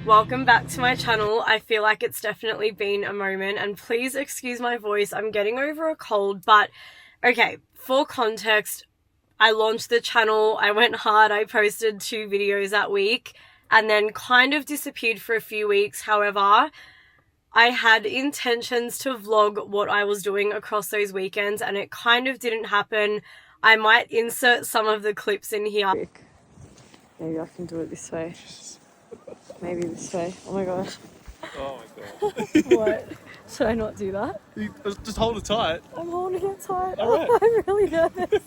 Welcome back to my channel. I feel like it's definitely been a moment, and please excuse my voice. I'm getting over a cold, but okay, for context, I launched the channel, I went hard, I posted 2 videos that week, and then kind of disappeared for a few weeks. However, I had intentions to vlog what I was doing across those weekends, and it kind of didn't happen. I might insert some of the clips in here. Maybe I can do it this way. Maybe this way. Oh my gosh. Oh my god. What? Should I not do that? Just hold it tight. I'm holding it tight. All right. I'm really nervous.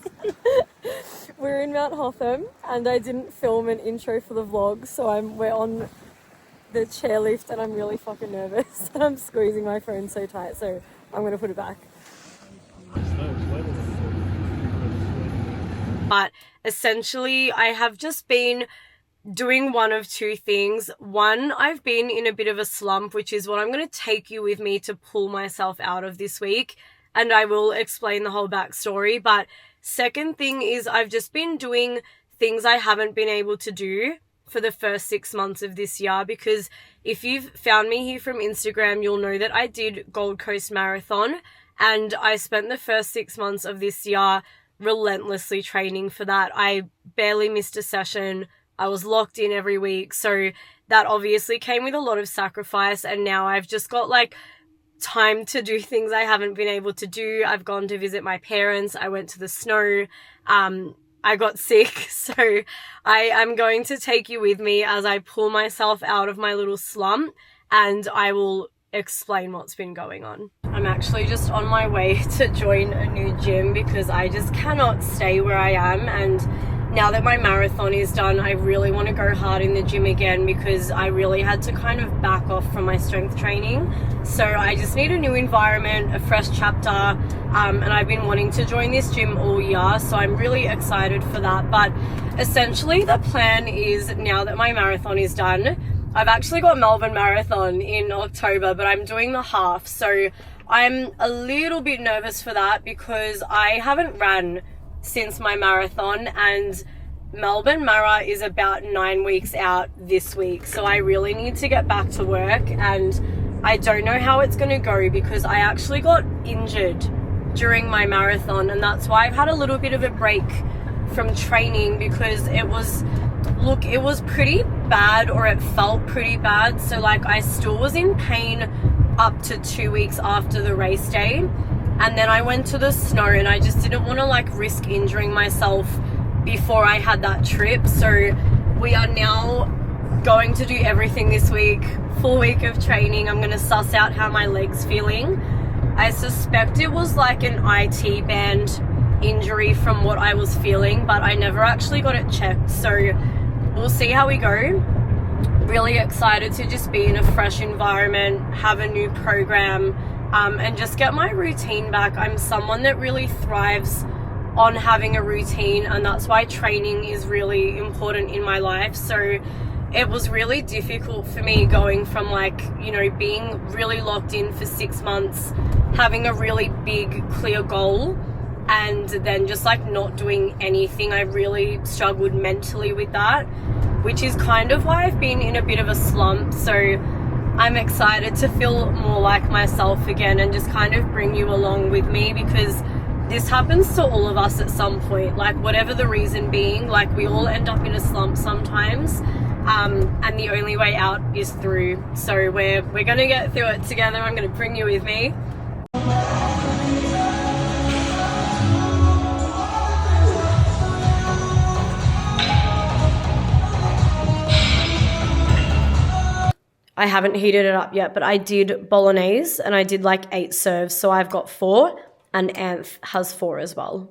We're in Mount Hotham and I didn't film an intro for the vlog, so we're on the chairlift and I'm really fucking nervous. And I'm squeezing my phone so tight, so I'm gonna put it back. But essentially, I have just been doing one of 2 things. One, I've been in a bit of a slump, which is what I'm going to take you with me to pull myself out of this week, and I will explain the whole backstory. But second thing is I've just been doing things I haven't been able to do for the first 6 months of this year, because if you've found me here from Instagram, you'll know that I did Gold Coast Marathon, and I spent the first 6 months of this year relentlessly training for that. I barely missed a session. I was locked in every week, so that obviously came with a lot of sacrifice, and now I've just got like time to do things I haven't been able to do. I've gone to visit my parents, I went to the snow, I got sick, so I am going to take you with me as I pull myself out of my little slump, and I will explain what's been going on. I'm actually just on my way to join a new gym because I just cannot stay where I am, and now that my marathon is done, I really want to go hard in the gym again because I really had to kind of back off from my strength training. So I just need a new environment, a fresh chapter, and I've been wanting to join this gym all year, so I'm really excited for that. But essentially the plan is, now that my marathon is done, I've actually got Melbourne Marathon in October, but I'm doing the half, so I'm a little bit nervous for that because I haven't ran since my marathon, and Melbourne Mara is about 9 weeks out this week, so I really need to get back to work, and I don't know how it's going to go because I actually got injured during my marathon, and that's why I've had a little bit of a break from training, because it was pretty bad, or it felt pretty bad. So like I still was in pain up to 2 weeks after the race day. And then I went to the snow, and I just didn't want to like risk injuring myself before I had that trip. So we are now going to do everything this week, full week of training. I'm going to suss out how my leg's feeling. I suspect it was like an IT band injury from what I was feeling, but I never actually got it checked. So we'll see how we go. Really excited to just be in a fresh environment, have a new program, and just get my routine back. I'm someone that really thrives on having a routine, and that's why training is really important in my life. So it was really difficult for me going from like, you know, being really locked in for 6 months, having a really big clear goal, and then just like not doing anything. I really struggled mentally with that, which is kind of why I've been in a bit of a slump. So I'm excited to feel more like myself again and just kind of bring you along with me, because this happens to all of us at some point, like whatever the reason being. Like we all end up in a slump sometimes, and the only way out is through. So we're gonna get through it together. I'm gonna bring you with me. I haven't heated it up yet, but I did bolognese and I did like 8 serves. So I've got 4 and Anth has 4 as well.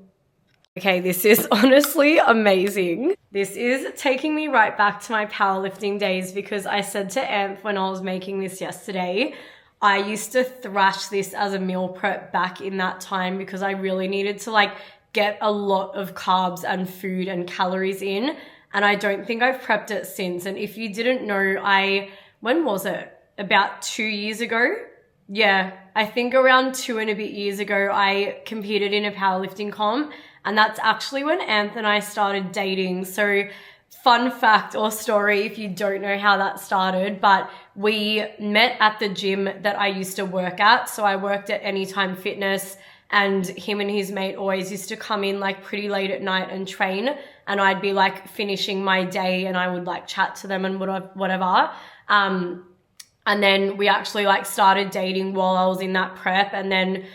Okay, this is honestly amazing. This is taking me right back to my powerlifting days, because I said to Anth when I was making this yesterday, I used to thrash this as a meal prep back in that time because I really needed to like get a lot of carbs and food and calories in. And I don't think I've prepped it since. And if you didn't know, when was it? About 2 years ago, Yeah, I think around 2 and a bit years ago, I competed in a powerlifting comp, and that's actually when Anth and I started dating. So, fun fact or story if you don't know how that started, but we met at the gym that I used to work at. So, I worked at Anytime Fitness, and him and his mate always used to come in like pretty late at night and train, and I'd be like finishing my day and I would like chat to them and whatever. And then we actually like started dating while I was in that prep. And then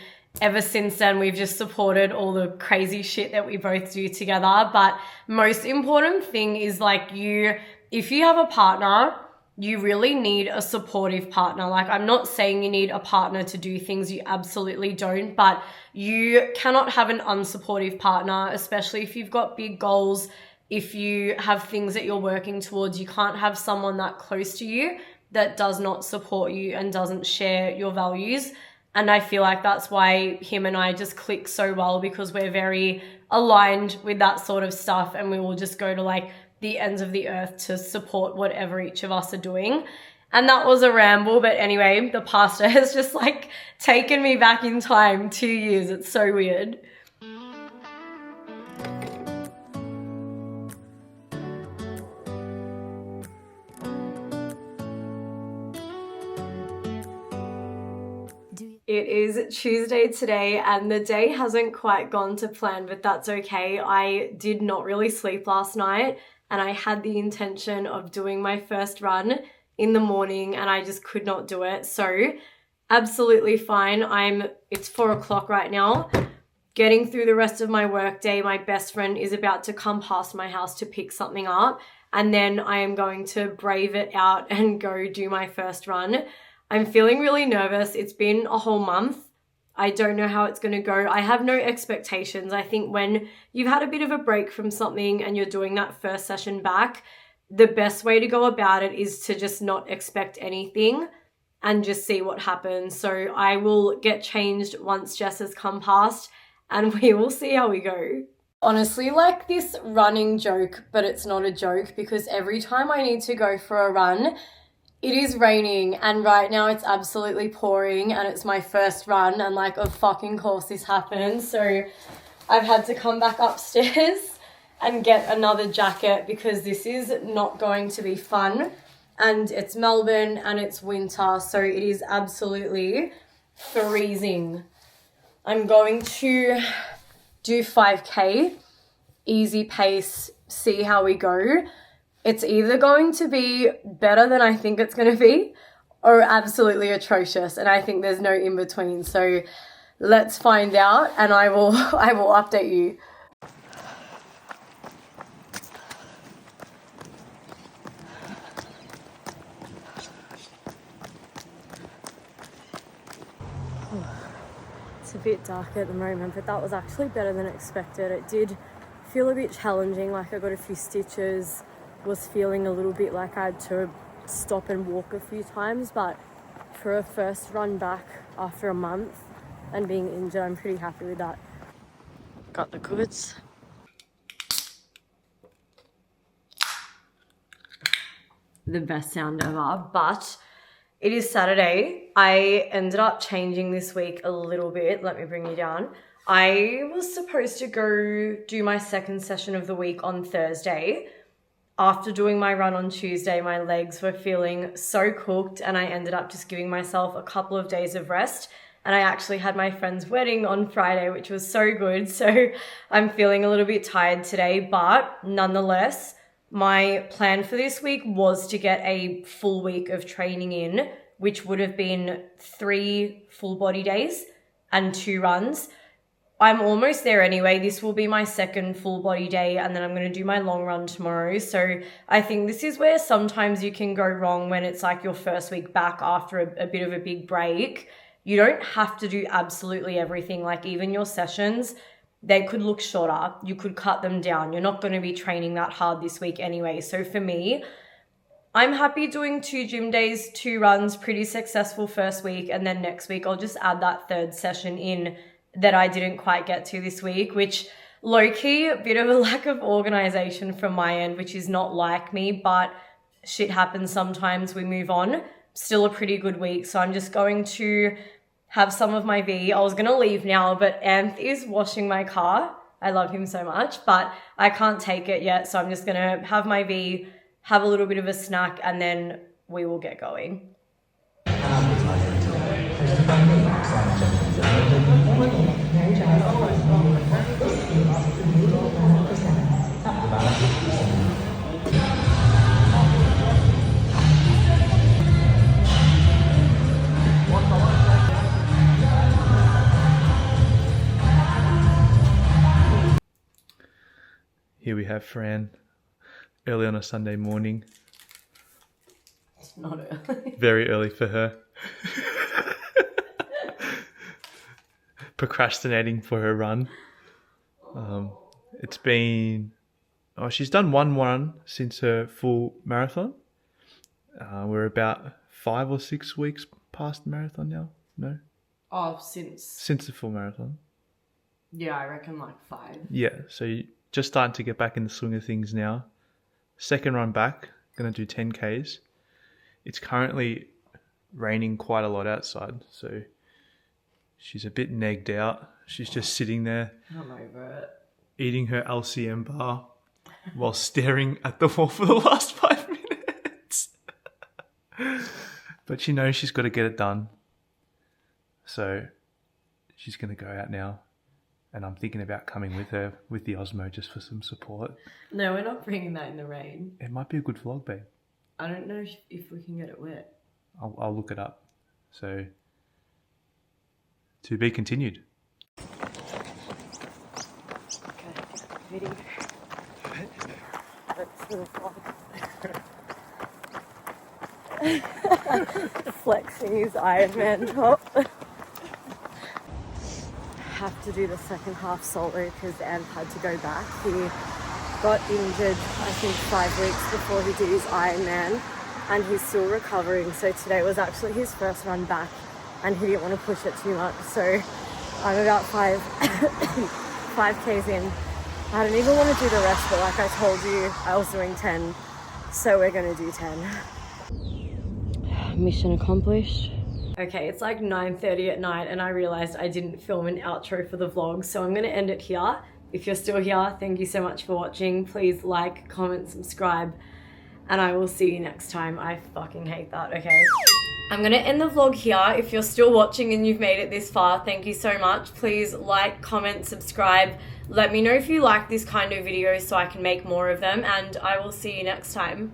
ever since then, we've just supported all the crazy shit that we both do together. But most important thing is like if you have a partner, you really need a supportive partner. Like, I'm not saying you need a partner to do things, you absolutely don't, but you cannot have an unsupportive partner, especially if you've got big goals. If you have things that you're working towards, you can't have someone that close to you that does not support you and doesn't share your values. And I feel like that's why him and I just click so well, because we're very aligned with that sort of stuff, and we will just go to like the ends of the earth to support whatever each of us are doing. And that was a ramble, but anyway, the pastor has just like taken me back in time 2 years. It's so weird. It is Tuesday today, and the day hasn't quite gone to plan, but that's okay. I did not really sleep last night, and I had the intention of doing my first run in the morning, and I just could not do it. So absolutely fine. It's 4 o'clock right now. Getting through the rest of my work day. My best friend is about to come past my house to pick something up, and then I am going to brave it out and go do my first run. I'm feeling really nervous. It's been a whole month. I don't know how it's going to go. I have no expectations. I think when you've had a bit of a break from something and you're doing that first session back, the best way to go about it is to just not expect anything and just see what happens. So I will get changed once Jess has come past, and we will see how we go. Honestly, like this running joke, but it's not a joke, because every time I need to go for a run, it is raining, and right now it's absolutely pouring, and it's my first run, and like, of fucking course this happens. So I've had to come back upstairs and get another jacket, because this is not going to be fun. And it's Melbourne and it's winter, so it is absolutely freezing. I'm going to do 5K, easy pace, see how we go. It's either going to be better than I think it's going to be, or absolutely atrocious, and I think there's no in between. So let's find out, and I will update you. It's a bit dark at the moment, but that was actually better than expected. It did feel a bit challenging, like I got a few stitches, was feeling a little bit like I had to stop and walk a few times, but for a first run back after a month and being injured, I'm pretty happy with that. Got the goods. The best sound ever, but it is Saturday. I ended up changing this week a little bit. Let me bring you down. I was supposed to go do my second session of the week on Thursday. After doing my run on Tuesday, my legs were feeling so cooked, and I ended up just giving myself a couple of days of rest. And I actually had my friend's wedding on Friday, which was so good. So I'm feeling a little bit tired today, but nonetheless, my plan for this week was to get a full week of training in, which would have been 3 full body days and 2 runs. I'm almost there anyway. This will be my second full body day, and then I'm going to do my long run tomorrow. So I think this is where sometimes you can go wrong when it's like your first week back after a bit of a big break. You don't have to do absolutely everything. Like, even your sessions, they could look shorter. You could cut them down. You're not going to be training that hard this week anyway. So for me, I'm happy doing 2 gym days, 2 runs, pretty successful first week. And then next week, I'll just add that third session in that I didn't quite get to this week, which low-key, a bit of a lack of organization from my end, which is not like me, but shit happens sometimes, we move on. still a pretty good week. So I'm just going to have some of my V. I was going to leave now, but Anth is washing my car. I love him so much, but I can't take it yet. So I'm just going to have my V, have a little bit of a snack, and then we will get going. Here we have Fran, early on a Sunday morning. It's not early. Very early for her. Procrastinating for her run. It's been... Oh, she's done one run since her full marathon. We're about 5 or 6 weeks past the marathon now. No? Oh, since the full marathon. Yeah, I reckon like 5. Yeah, so you're just starting to get back in the swing of things now. Second run back, going to do 10 Ks. It's currently raining quite a lot outside, so she's a bit negged out. She's just sitting there, I'm over it. Eating her LCM bar while staring at the wall for the last 5 minutes. But she knows she's got to get it done. So she's going to go out now. And I'm thinking about coming with her with the Osmo just for some support. No, we're not bringing that in the rain. It might be a good vlog, babe. I don't know if we can get it wet. I'll look it up. So, to be continued. Okay, video. That's the vlog. Flexing his Iron Man top. Have to do the second half solo because Anth had to go back. He got injured, I think 5 weeks before he did his Ironman, and he's still recovering. So today was actually his first run back, and he didn't want to push it too much. So I'm about 5Ks in. I don't even want to do the rest, but like I told you, I was doing 10, so we're gonna do 10. Mission accomplished. Okay, it's like 9:30 at night and I realized I didn't film an outro for the vlog, so I'm gonna end it here. If you're still here, thank you so much for watching. Please like, comment, subscribe, and I will see you next time. I fucking hate that, okay? I'm gonna end the vlog here. If you're still watching and you've made it this far, thank you so much. Please like, comment, subscribe. Let me know if you like this kind of video so I can make more of them, and I will see you next time.